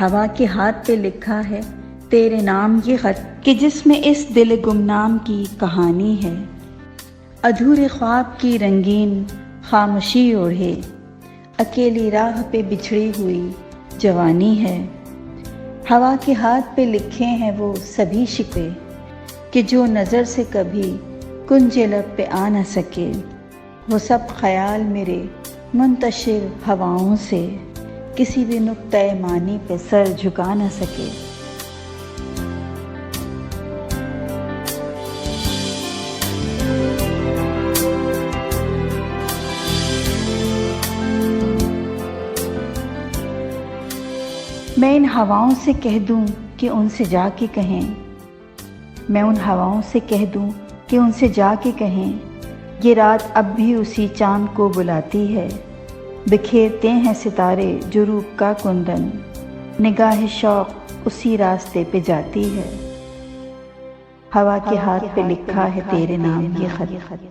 ہوا کے ہاتھ پہ لکھا ہے تیرے نام یہ خط کہ جس میں اس دل گمنام کی کہانی ہے۔ ادھورے خواب کی رنگین خاموشی اوڑھے، اکیلی راہ پہ بچھڑی ہوئی جوانی ہے۔ ہوا کے ہاتھ پہ لکھے ہیں وہ سبھی شکوے کہ جو نظر سے کبھی کنج لب پہ آ نہ سکے۔ وہ سب خیال میرے منتشر ہواؤں سے کسی بھی نقطۂ معنی پہ سر جھکا نہ سکے۔ میں ان ہواؤں سے کہہ دوں کہ ان سے جا کے کہیں، میں ان ہواؤں سے کہہ دوں کہ ان سے جا کے کہیں، یہ رات اب بھی اسی چاند کو بلاتی ہے، بکھیرتے ہیں ستارے جو روپ کا کندن، نگاہ شوق اسی راستے پہ جاتی ہے۔ ہوا کے ہاتھ پہ لکھا ہے تیرے نام یہ خط۔